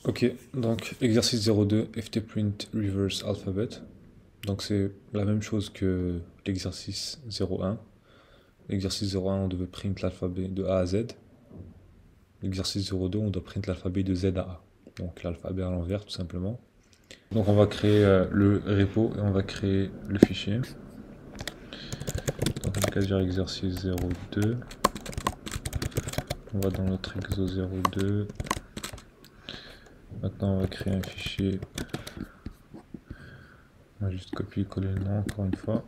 Ok, donc exercice 02, ftprint reverse alphabet. Donc c'est la même chose que l'exercice 01. L'exercice 01, on devait print l'alphabet de A à Z. L'exercice 02, on doit print l'alphabet de Z à A. Donc l'alphabet à l'envers, tout simplement. Donc on va créer le repo et on va créer le fichier. Donc on va dire exercice 02. On va dans notre exo 02. Maintenant on va créer un fichier. On va juste copier-coller le nom encore une fois.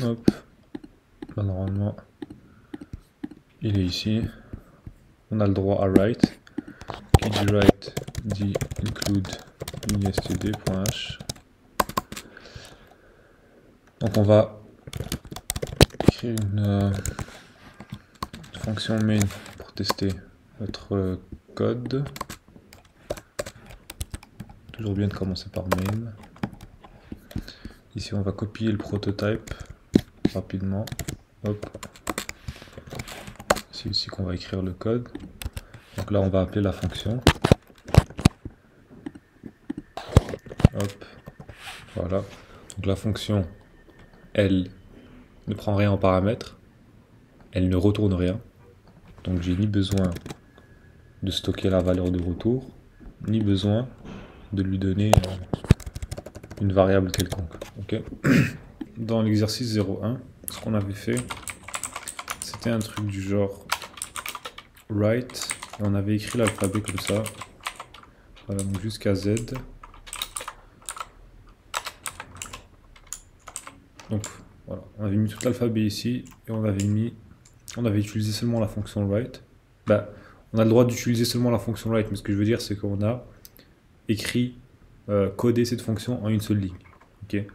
Hop. Là, normalement, il est ici. On a le droit à write. Qui dit write dit include std.h. Donc on va écrire une fonction main pour tester notre code. Toujours bien de commencer par main. Ici on va copier le prototype rapidement. Hop. C'est ici qu'on va écrire le code. Donc là on va appeler la fonction. Hop. Voilà. Donc la fonction, elle ne prend rien en paramètre. Elle ne retourne rien. Donc j'ai ni besoin de stocker la valeur de retour, ni besoin de lui donner une variable quelconque. Okay. Dans l'exercice 01, ce qu'on avait fait, c'était un truc du genre write, et on avait écrit l'alphabet comme ça, voilà, donc jusqu'à Z. Donc voilà, on avait mis tout l'alphabet ici, et on avait utilisé seulement la fonction write. Bah, on a le droit d'utiliser seulement la fonction write, mais ce que je veux dire, c'est qu'on a écrit, codé cette fonction en une seule ligne. Okay.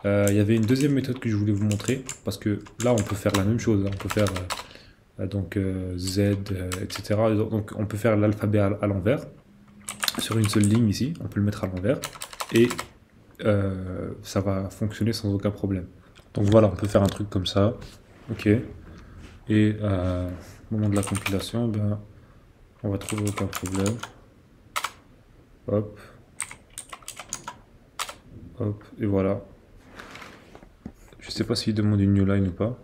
Il y avait une deuxième méthode que je voulais vous montrer, parce que là on peut faire la même chose, hein. On peut faire Z, etc. Donc on peut faire l'alphabet à l'envers, sur une seule ligne ici, on peut le mettre à l'envers, et ça va fonctionner sans aucun problème. Donc voilà, on peut faire un truc comme ça, ok, et au moment de la compilation, ben, on va trouver aucun problème. Hop, hop, et voilà. Je sais pas s'il demande une new line ou pas.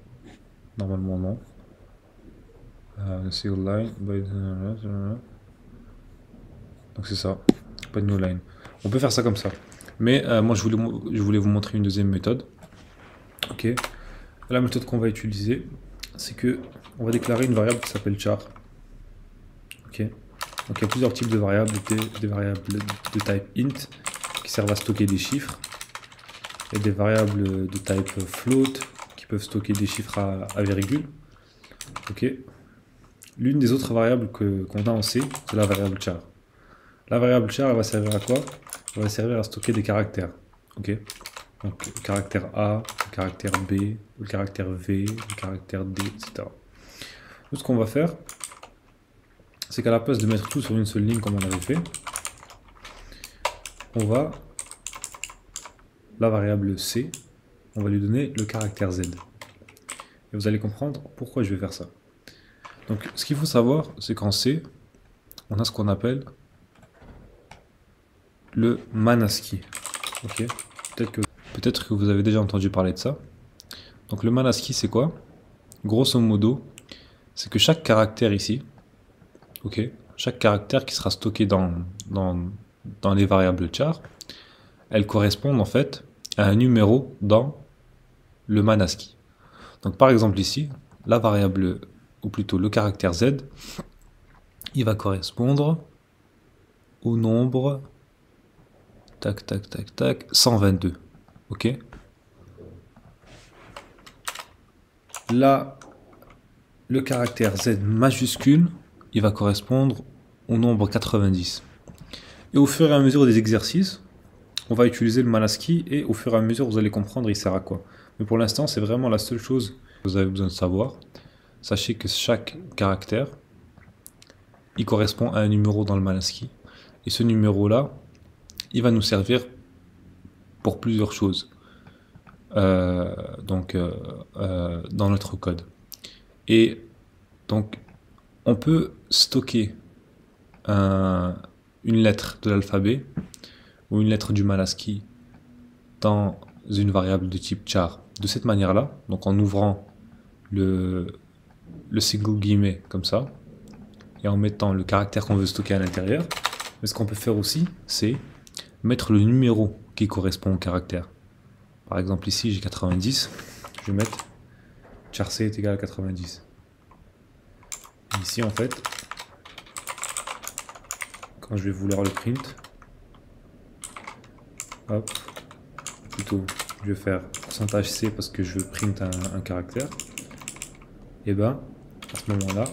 Normalement non. Single line. Donc c'est ça. Pas de new line. On peut faire ça comme ça. Mais moi je voulais vous montrer une deuxième méthode. Ok. La méthode qu'on va utiliser, c'est que on va déclarer une variable qui s'appelle char. Ok. Donc il y a plusieurs types de variables, des variables de type int qui servent à stocker des chiffres. Il y a des variables de type float qui peuvent stocker des chiffres à virgule. Ok. L'une des autres variables qu'on a en C, c'est la variable char. La variable char, elle va servir à quoi? Elle va servir à stocker des caractères. Ok. Donc le caractère A, le caractère B, le caractère V, le caractère D, etc. Tout ce qu'on va faire, c'est qu'à la place de mettre tout sur une seule ligne comme on avait fait, on va, la variable C, on va lui donner le caractère Z. Et vous allez comprendre pourquoi je vais faire ça. Donc ce qu'il faut savoir, c'est qu'en C, on a ce qu'on appelle le MAN-ASCII. Ok. Peut-être que vous avez déjà entendu parler de ça. Donc le MAN-ASCII, c'est quoi? Grosso modo, c'est que chaque caractère ici, ok, chaque caractère qui sera stocké dans les variables char, elles correspondent en fait à un numéro dans le MAN-ASCII. Donc par exemple ici, la variable, ou plutôt le caractère Z, il va correspondre au nombre, tac, tac, tac, tac, 122. Ok. Là, le caractère Z majuscule, il va correspondre au nombre 90. Et au fur et à mesure des exercices, on va utiliser le MAN-ASCII et au fur et à mesure, vous allez comprendre il sert à quoi. Mais pour l'instant, c'est vraiment la seule chose que vous avez besoin de savoir. Sachez que chaque caractère, il correspond à un numéro dans le MAN-ASCII. Et ce numéro-là, il va nous servir pour plusieurs choses dans notre code. Et donc, on peut stocker une lettre de l'alphabet ou une lettre du mal ASCII dans une variable de type char de cette manière-là, donc en ouvrant le single guillemet comme ça et en mettant le caractère qu'on veut stocker à l'intérieur. Mais ce qu'on peut faire aussi, c'est mettre le numéro qui correspond au caractère. Par exemple ici j'ai 90, je vais mettre char C est égal à 90. Et ici en fait, quand je vais vouloir le print, hop, plutôt je vais faire %C parce que je veux print un caractère, et ben à ce moment là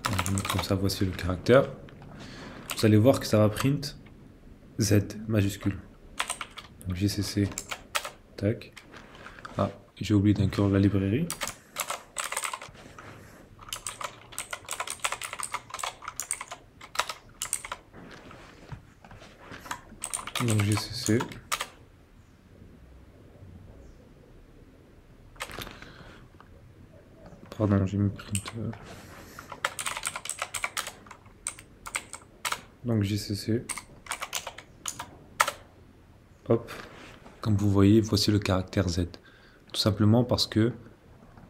je vais mettre comme ça, voici le caractère, vous allez voir que ça va print Z majuscule, donc GCC, tac, ah j'ai oublié d'inclure la librairie. Donc GCC, pardon j'ai mis print, donc GCC, hop, comme vous voyez voici le caractère Z, tout simplement parce que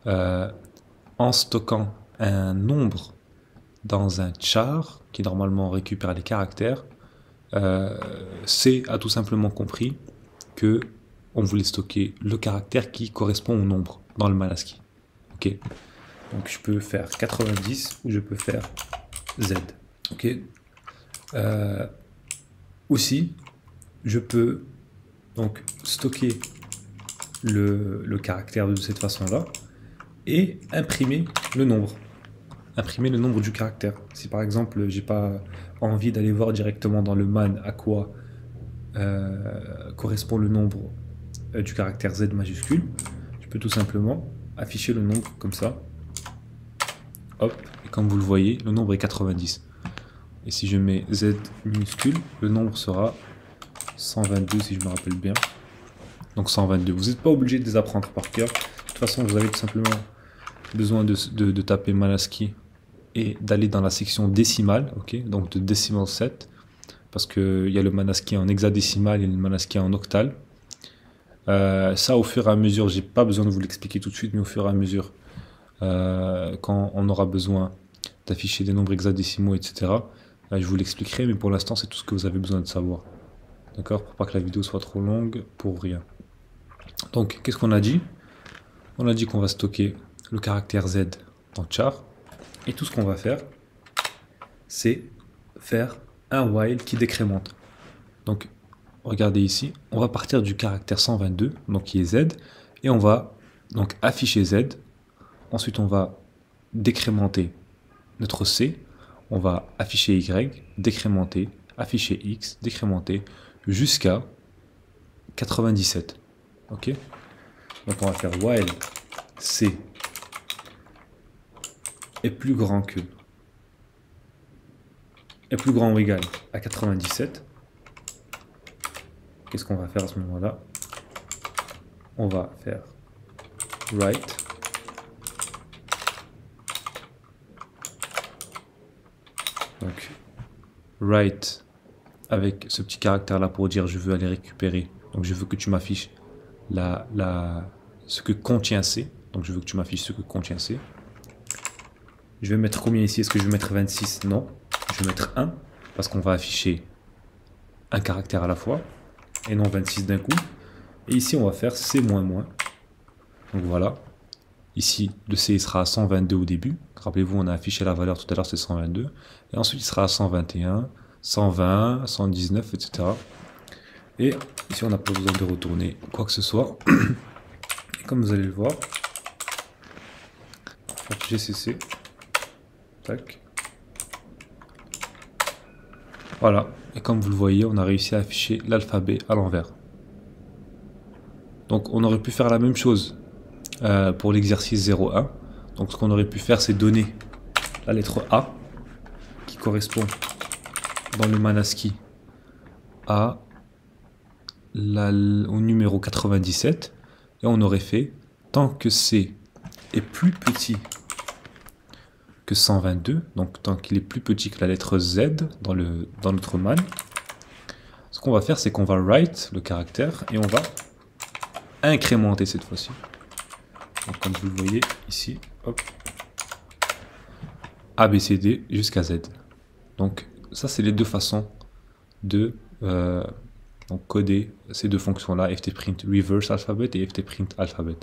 en stockant un nombre dans un char qui normalement récupère les caractères, C a tout simplement compris que on voulait stocker le caractère qui correspond au nombre dans le mal ASCII. Ok, donc je peux faire 90 ou je peux faire Z. Ok, aussi je peux donc stocker le caractère de cette façon là et imprimer le nombre du caractère. Si par exemple j'ai pas envie d'aller voir directement dans le man à quoi correspond le nombre du caractère Z majuscule, je peux tout simplement afficher le nombre comme ça, hop, et comme vous le voyez le nombre est 90, et si je mets Z minuscule le nombre sera 122 si je me rappelle bien, donc 122. Vous n'êtes pas obligé de les apprendre par cœur, de toute façon vous avez tout simplement besoin de taper mal ASCII et d'aller dans la section décimale, ok, donc de decimal set, parce qu'il y a le man ASCII en hexadécimal et le man ASCII en octal. Ça au fur et à mesure, j'ai pas besoin de vous l'expliquer tout de suite, mais au fur et à mesure, quand on aura besoin d'afficher des nombres hexadécimaux, etc., je vous l'expliquerai, mais pour l'instant c'est tout ce que vous avez besoin de savoir. D'accord, pour pas que la vidéo soit trop longue, pour rien. Donc qu'est-ce qu'on a dit? On a dit qu'on va stocker le caractère Z dans char, et tout ce qu'on va faire, c'est faire un while qui décrémente. Donc regardez ici, on va partir du caractère 122, donc qui est Z, et on va donc afficher Z, ensuite on va décrémenter notre C, on va afficher Y, décrémenter, afficher X, décrémenter, jusqu'à 97. Ok, donc on va faire while C est plus grand que, est plus grand ou égal à 97. Qu'est-ce qu'on va faire à ce moment-là? On va faire write donc write avec ce petit caractère là pour dire je veux aller récupérer, donc je veux que tu m'affiches ce que contient C, donc je veux que tu m'affiches ce que contient C. Je vais mettre combien ici? Est-ce que je vais mettre 26? Non, je vais mettre 1 parce qu'on va afficher un caractère à la fois et non 26 d'un coup. Et ici on va faire C-. Donc voilà, ici le C sera à 122 au début, rappelez-vous on a affiché la valeur tout à l'heure, c'est 122, et ensuite il sera à 121, 120, 119, etc. Et ici on n'a pas besoin de retourner quoi que ce soit. Et comme vous allez le voir, GCC, tac, voilà, et comme vous le voyez on a réussi à afficher l'alphabet à l'envers. Donc on aurait pu faire la même chose pour l'exercice 0,1. Donc ce qu'on aurait pu faire, c'est donner la lettre A qui correspond dans le man ASCII au numéro 97, et on aurait fait tant que C est plus petit que 122, donc tant qu'il est plus petit que la lettre Z dans notre man, ce qu'on va faire, c'est qu'on va write le caractère et on va incrémenter cette fois-ci. Donc comme vous le voyez ici, hop, A, B, C, D jusqu'à Z. Donc ça, c'est les deux façons de donc, coder ces deux fonctions-là, ftprint reverse alphabet et ftprint alphabet.